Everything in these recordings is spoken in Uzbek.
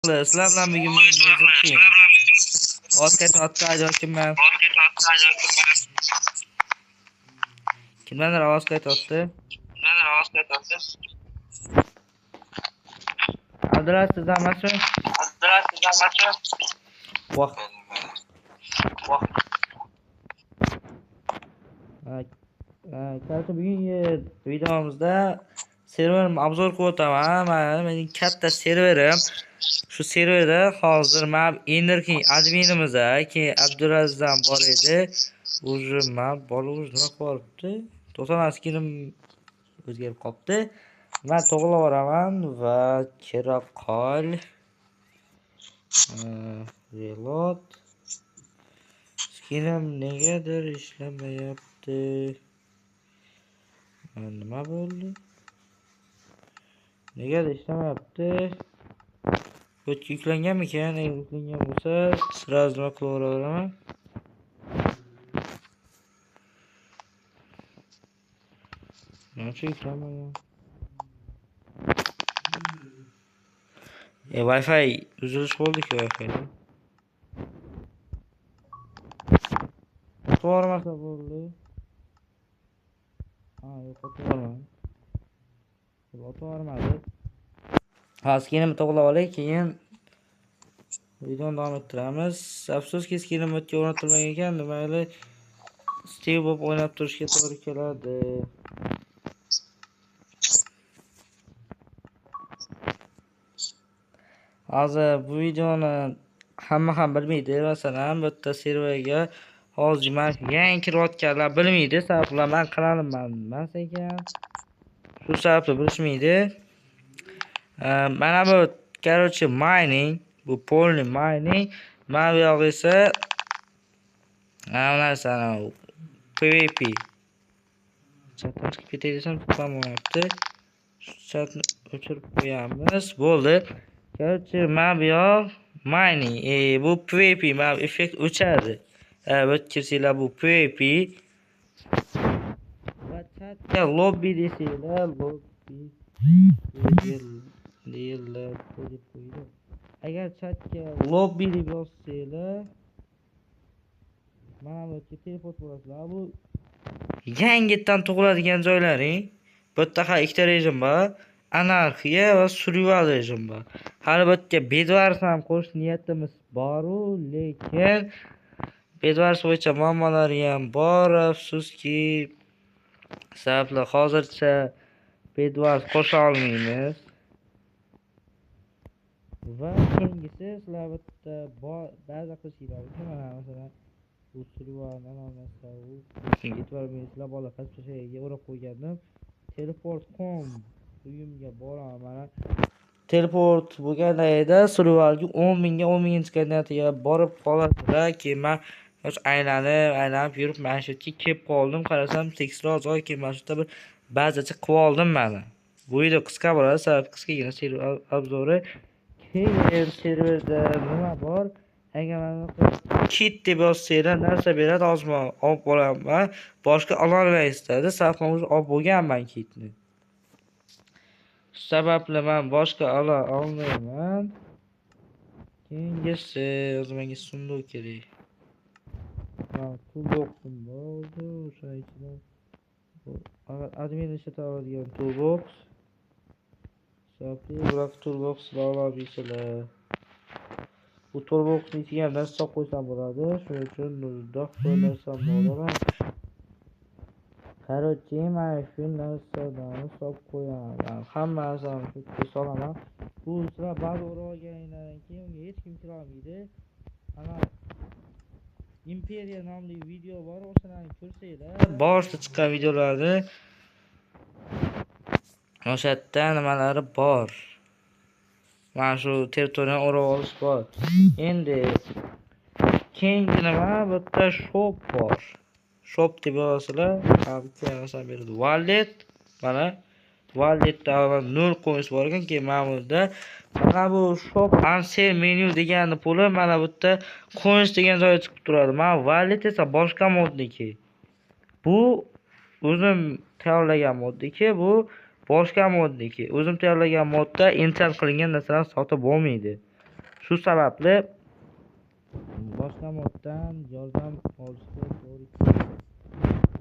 Sizlar bilan bugun men muzikchi. Oskar Otkay yo'qman. Kimlardir ovoz qaytayapti? Abdulaziz siz emasmi? Voh. Qarshi bugungi videomizda serverim obzor qilib o'taman. Mening katta serverim. Shu serverda hozir men Enerking adminimiz keyin Abdulazizam bor edi. Уже men bola nima qilibdi? To'g'ri skinim o'zgarib qolibdi. Men to'g'rilab yuboraman va kerak qol reload skinim negadir ishlamayapti. Nima bo'ldi? Negadir ishlamayapti? Bu yuklanganmikan? Agar yuklangan bo'lsa, sразу nima qilaveraman? Nima yuklanmagan? Wi-Fi uzilish bo'ldi-ku Wi-Fi. To'g'rimasa bo'ldi. Yo'qotib yubormadi. Skinim to'g'rilab olay, keyin videoni davom ettiramiz. Afsuski skinim o'tga o'rnatilmagan ekan, mayli Steve bo'lib o'ynab turishga to'g'ri keladi. Hozir bu videoni hamma ham bilmaydi. Masalan, bu yerda serverga hozir yangi kirayotganlar bilmaydi. Sabablar men kanalimman emas ekan. Shu sababli bilishmaydi. Mana bu короче mining, bu polni mining. Mana bu yoq esa mana PvP. Chatdan chiqib ketay desam, chiqmayapti. Chatni o'chirib qo'yamiz. Bo'ldi. Короче, mana bu yoq mining. Bu PvP, mana bu effekt o'chadi. Bu kirsanglar bu PvP. Va chatga lobby desanglar, lobby deyiladi. Agar chatga lobby deb yozsanglar, mana bu yerga teleport bo'lasizlar. Bu yangitdan tug'iladigan joylaring. Bu yerda har ikkita rejim bor. Anarxiya va survival rejim bor. Hali bu yerga Bedwars ham qo'shish niyatimiz bor-u, lekin Bedwars bo'yicha muammolari ham bor. Afsuski, sabablar hozircha Bedwars qo'sha olmaymiz. Va keyingisi sizlar bitta ba'zi qilishinglar uchun masalan bu survivalni olmasa u e'tibor bersizlar, bola qaschaga o'rab qo'ygandim. Teleport.com uyimga boraman. Mana teleport bo'lganda edi survivalga 10 mingga koordinatiga borib qolasizlar. Keyin men aylanib yurib mana shu yerga kelib qoldim. Qarasam tekisroq joy, keyin mana shu yerda bir ba'zicha qilib oldim mana. Bu video qisqa bo'ladi, sababi qisqagina server obzori. Keyin serverda nima bor? Agar mana kit deb yozsanglar narsa beradi, ozma olib bolaman. Boshqa ololmaysiz dedi. Sababim o'zi olib bo'lganman kitni. Shu sababli men boshqa ola olmayman. Keyingisi o'zimga sunduq kerak. Toolbox'im bo'ldi. O'sha ichida admin ishlata oladigan toolbox. Bular toolbox'ni olabilirsizlar. Bu toolbox'ni ichiga ham narsa solib qo'ysam bo'ladi. Shuning uchun do'xtir narsam bo'laman. Короче, men shu narsalarni solib qo'yaman. Hamma narsani shu yerga solaman. Bu sizlar ba'zi o'rab olganinglardan keyin unga hech kim kira olmaydi. Ana Imperiya nomli video bor, o'shalarni ko'rsanglar, boshida chiqqan videolarni o'sha yerda nimalari bor. Mana shu territoriyani o'rab olish bor. Endi keyingi nima? Bu yerda shop bor. Shop deb yozasizlar, narsa beradi. Wallet, mana walletda 0 coins bor ekan, keyin mana bunda mana bu shop ansel menu degani puli mana bu yerda coins degan joyda chiqib turadi. Mana wallet esa boshqa modniki. Bu o'zim tayyorlagan modniki, bu boshqa modniki. O'zim tayyorlagan modda instant qilingan narsalarni sotib bo'lmaydi. Shu sababli boshqa moddan yordam olishga to'g'ri keldi.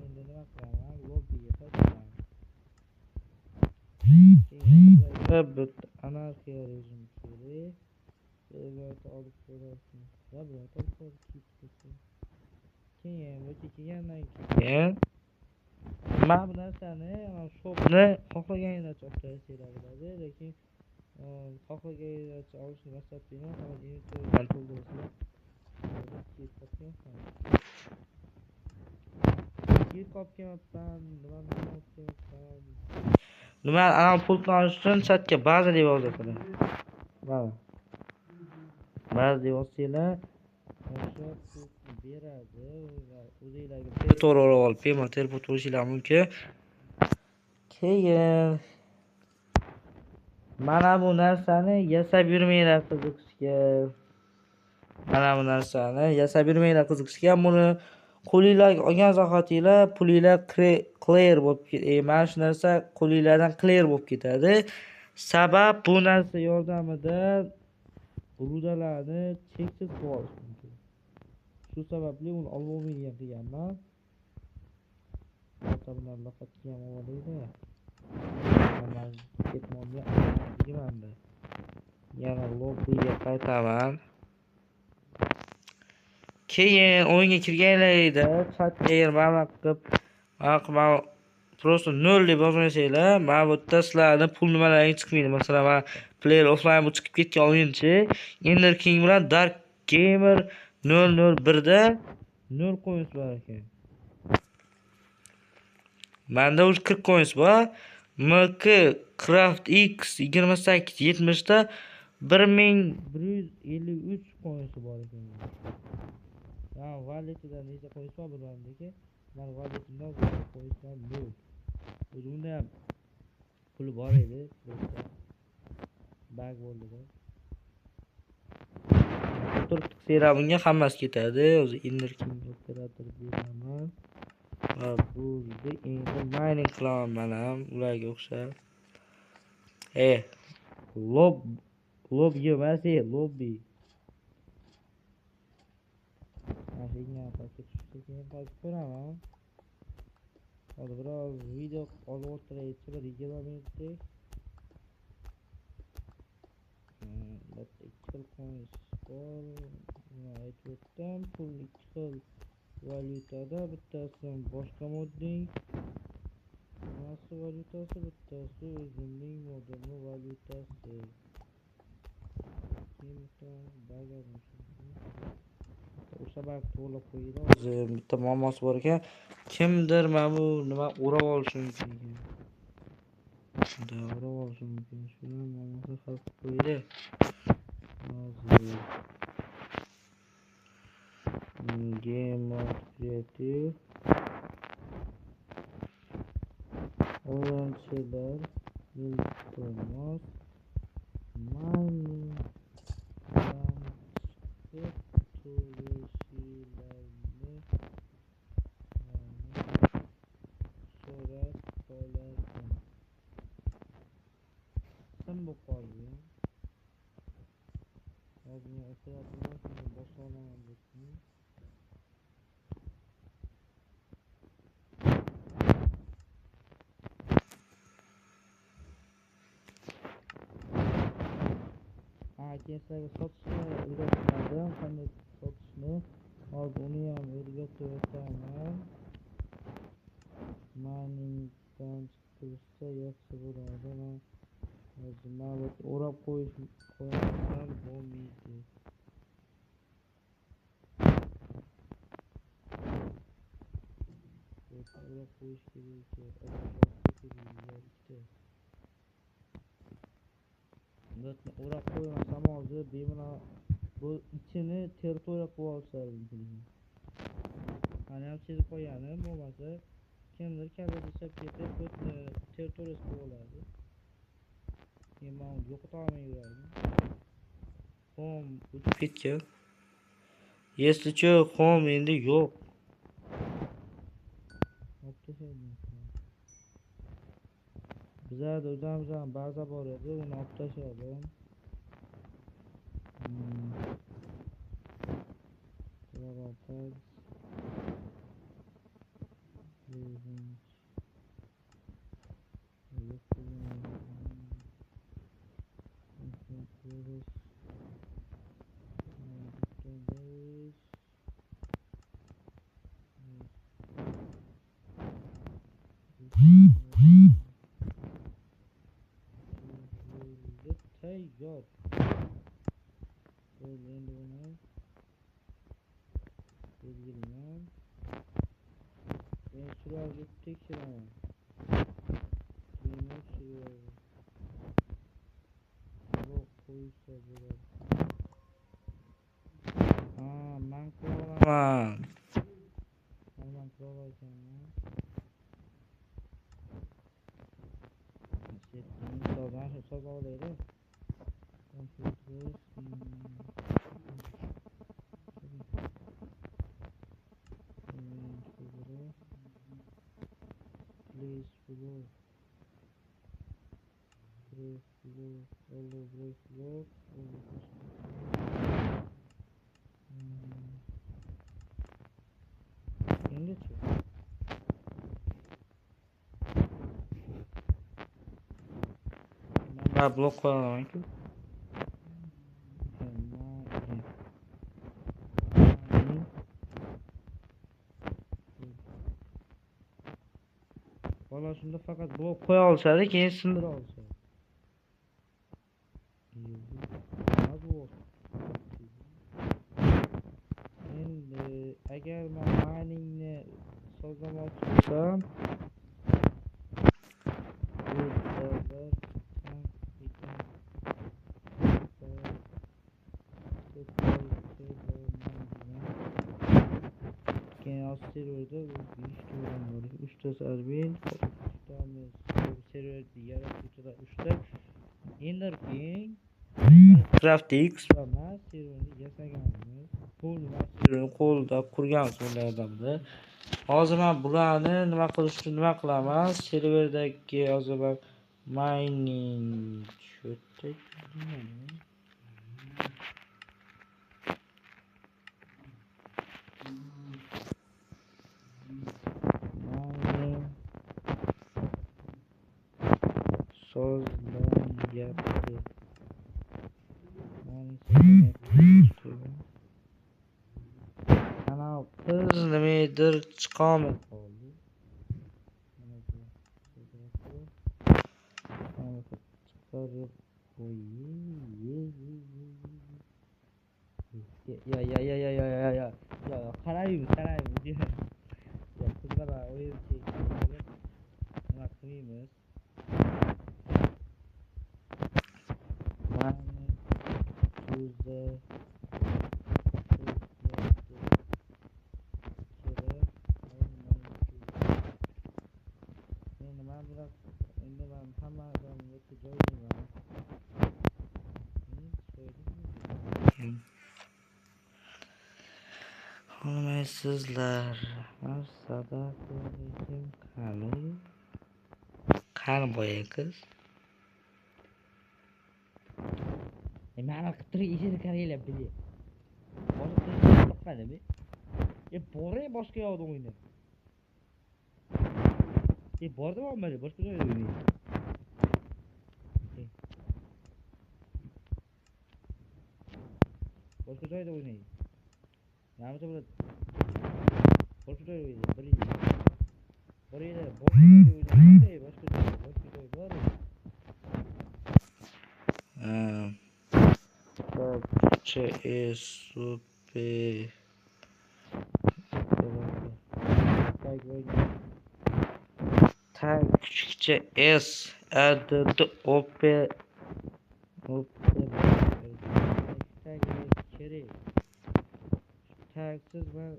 Endi nima qilaman? Lobbiga qaytaman. Keyin bitta anarxiya rejim kerak. Serverni olib ko'rasiz. Va biroq keyin o'tib kelgandan keyin mana bu narsani, shopni xohlaganingizcha olib tashlanglar bo'ladi, lekin xohlaganingizcha olishni maqsad bilan inventorydan to'ldirasizlar. Nima ana pultni olish uchun chatga baza deb yozasizlar. Mana. Baza deb yozsanglar, o'sha pultni beradi va o'zingizlarga to'g'ri olib, payment teleport qilishingiz mumkin. Keyin mana bu narsani yasab yurmanglar qiziqishga. Mana bu narsani yasab yurmanglar qiziqishga. Buni qo'lingizga olgan zahotingizlar pulingizlar clear bo'lib ketadi. Mana shu narsa qo'lingizlardan clear bo'lib ketadi. Sabab bu narsa yordamida rudalarni cheksiz qilish mumkin. Shu sababli uni olib olmaydigan qilganman. Bundan laqatga ham olaydi. Mana ketmonga olganman. Yana lobbiga qaytaman. Keyin o'yinga kirganingizda chatga ma'lum qilib, просто 0 deb yozmasanglar, mana bu yerda sizlarning pul nimalari chiqmaydi. Masalan, mana player offline bu chiqib ketgan o'yinchi Ender King bilan Dark Gamer 001 da 0 coins bor ekan. Menda o'zi 40 coins bor. MK Craft X 2870 da 1153 coins bor ekan. Ha, walletida necha coins bor bilmadim, men walletimda coinslar yo'q. O'zimda ham pul bor edi, bag bo'ldi. Turk serabunga hammasi ketadi. O'zi Ender King operator beraman. Va bu endi mining qilaman mana ularga o'xshab. Lobby emas, lobby. Mashina paketga keyin ko'raman. Hozir biroz video olib o'tiraychi, bir 20 minutlik. Bitta 2 coins bor. Aytdim, pul 2 xil valyutada, bittasi boshqa modning nasl valyutasi, bittasi o'zimning modimning valyutasi. O'sha bak to'lib qo'ydi. O'zi bitta muammosi bor ekan. Kimdir mana bu nima o'rab olishi mumkin ekan. O'rab olishi mumkin. Shuni muammosi hal qilib qo'ydi. Hozir game mode creative orangelar iltimos mining so'rab qolardim. Sim bu qoldi. Hozir operatorni boshlaman dedim. Keyin sotishni o'rgatmadim, qanday sotishni. Hozir uni ham o'rgatib o'taman. Miningdan chiqarsa yaxshi bo'ladi. Hozir mana o'rab qo'yishdan bo'lmaydi. O'rab qo'yish kerak. O'rab qo'ymasam hozir bemalol bu ichini territoriya qilib olsa. Mana ham chizib qo'yganim bo'lmasa, kimdir kabi desa ketib territoriya qilib oladi. Men yo'qota olmayman. Home o'tib ketgan. Если что, home endi yo'q. Bizlarda o'zimizdan baza bor edi, uni olib tashladim. Yor. Böyle endi buni belgilayman. Ben şuraya tekshiraman. Demak, shuraya blok qo'ysa bo'ladi. Ha, men qilaman. Men qilaman. Misoldan shu hisob olaydi. Computer please below. Press below. Follow press below. Endi-chi? Ben blok qo'yaman-ku. Valla shunda faqat blok qo'ya olishadi, keyin sindira olishadi. Endi agar men miningni sozlamoqchi bo'lsam, serverda 3 ta admin, 3 ta server yaratuvchilar 3 ta. Enderping, CraftX va men serverni yasaganmiz. Serverni qo'lda qurganmiz ulardan. Hozir men bularni nima qilaman? Serverdagi hozir mining sho'tdek sozlanyapti. Ana qiz nimadir chiqolmay qoldi. Chiqarib ya qaraymiz. Ya qizlar o'yin chekib nima qilmaymiz? Endi men hammadan o'ta joylayman. Olmaysizlar. Sadaqatim qani boya qiz. Mana qitri ishini qaranglar bili. Boshqa yo'qmi? Boray boshqa yoqda o'ynab. Bordim olmadi, boshqa joyda o'ynaydi. Boshqa joyda o'ynaydi. Nima bo'ladi? Boshqa joyda o'ynaydi. Boraydi, boshqa joyda o'ynaydi. Boshqa joy bor. super. Tag küçükçe S adı OP tag kere tagsız ben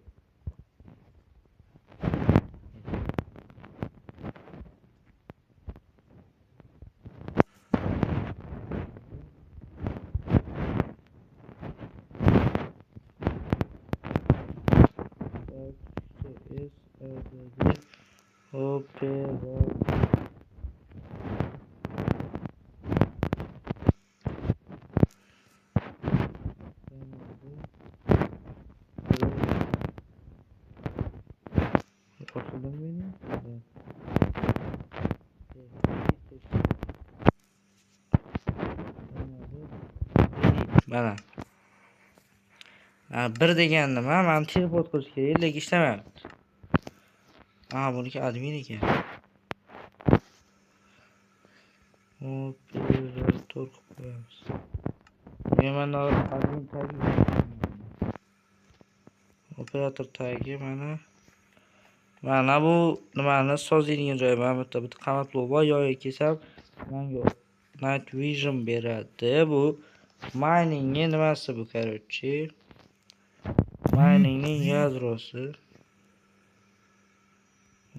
opera Bakıldım benim. Mana. Bir degan nima? Men teleport qilish kerak, lekin ishlamayapti. Buniki admin ekan. Operator qo'yamiz. mana admin tagi. Operator tagi mana bu nimani sozlaydigan joyi. Mana bu yerda bitta qamatli bor, yo'lga kelsam menga night vision beradi. Bu miningning nimasi bu, короче. Miningning yadrosi.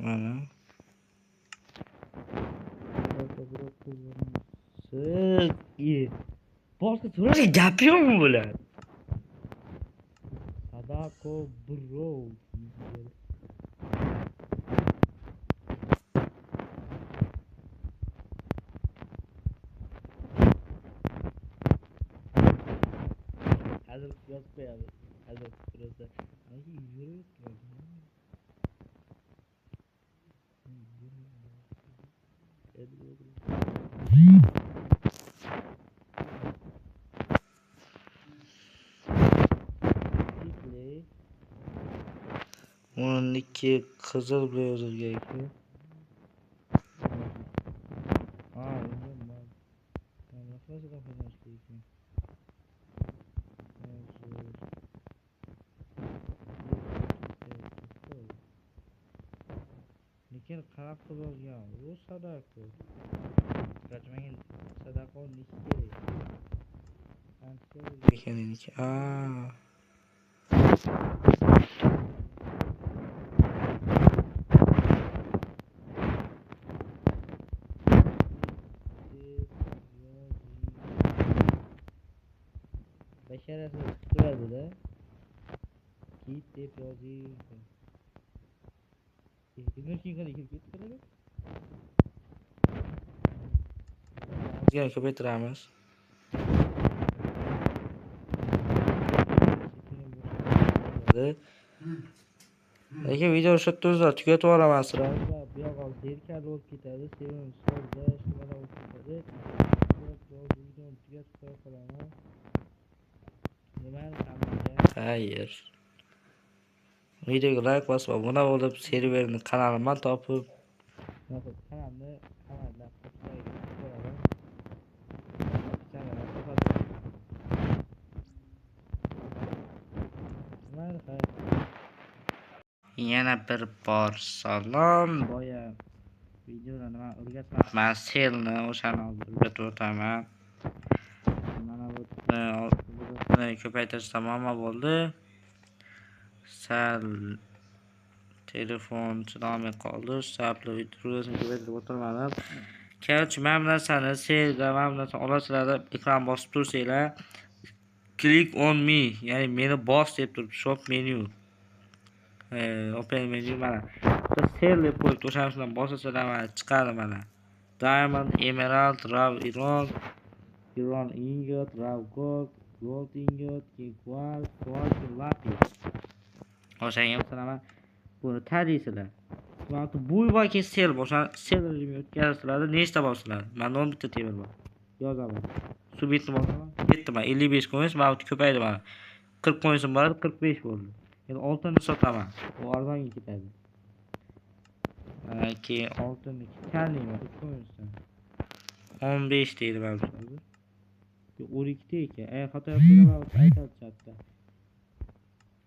Mana. Boshqa to'g'ri gap yo'qmi bular? Sadako bro. Hazır yozib qo'yamiz. Hazır tursa. Ay, yurib. O'niki qizil bilan yozilgan ekan. Lekin qarab turgan, u Sadako. Qachmagin Sadako niki kerak. Qancha ekaniki? Basharasi turadi-da. Kit deb yozing. Enerji qilib ketdi. Yana ko'paytiramiz. Lekin video o'sha yerda tugatib yuboraman sira. Bu yoqqa zerkal bo'lib ketadi, sevim solda shunday bo'lib ketadi. Videoni tugatib qo'ya qolaman. Nimani qilamiz? Xayr. Videoga like bosib, obuna bo'lib, serverni kanalimdan topib, kanalni qanday yana bir bor salom. Boya videoda nima o'rgatmoqman, selni o'shani o'rgatib o'taman. Mana bu ko'paytirish tamom bo'ldi. Sal telefon chiqmay qoldi. Sabli videosini ko'paytirib o'tirmadim. Короче, mana bu narsani selga mana bu narsani olasizlar deb ekran bosib tursanglar, click on me, ya'ni meni bos deb turibdi, shop menu. Open menu mana. Bitta sell deb qo'yibdi, o'shanisidan bosasalar mana chiqadi mana. Diamond, Emerald, Raw Iron ingot, Raw gold, gold ingot, quartz, lapis. O'shanga masalan buni tadisizlar. Bu yo'lga sell bo'lsa, sell rejimga o'tkazsizlar, nechta bo'lsalar. Menda 10 bitta temir bor. Yozaman. Subitni bosaman, ketdi. 55 ko'yish, mana bu ko'paydi mana. 40 ko'yishim bor, 45 bo'ldi. Endi oltinni sotaman. U arzonga ketadi. Keyin oltinni kalniyman, 3 ko'yishdan. 15 deydi mana bu. 12 ta ekan. Xato yapsam aytadi chatda.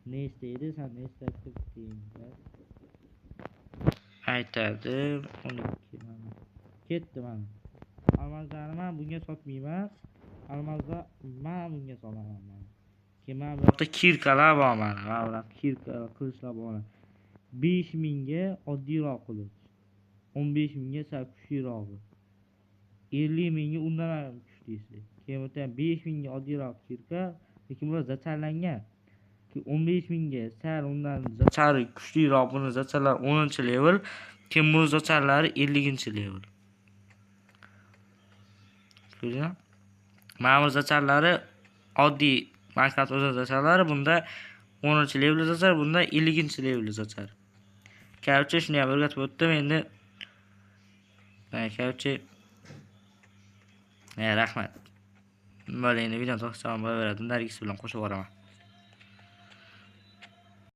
Ne isteydi sen ne istersin diyeyim. Aytadi 12 mana. Ketdi mana. Almazlarni men bunga sotmayman. Almazlar men bunga solaman mana. Keyin men bu yoqda kirkalar bor mana. Mana bular kirka qilishlar bor. 5000 ga oddiyroq qilich. 15000 ga sal kuchlirog'i. 50000 ga undan ham kuchlisi. Keyin bu yerda 5000 ga oddiyroq kirka, lekin bular zacharlangan. 15000 ga sal undan zachari kuchliroq, buni zacharlar 10-level, keyin bu zacharlari 50-level. Ko'rdingmi? Mana bu zacharlari oddiy markat o'zi zacharlari, bunda 10-level zachar, bunda 50-level zachar. Короче, shuni ham o'rgatib o'tdim endi. Короче, rahmat. Mana endi videoni to'xtatib bo'laveradi. Nargis bilan qo'shib boraman.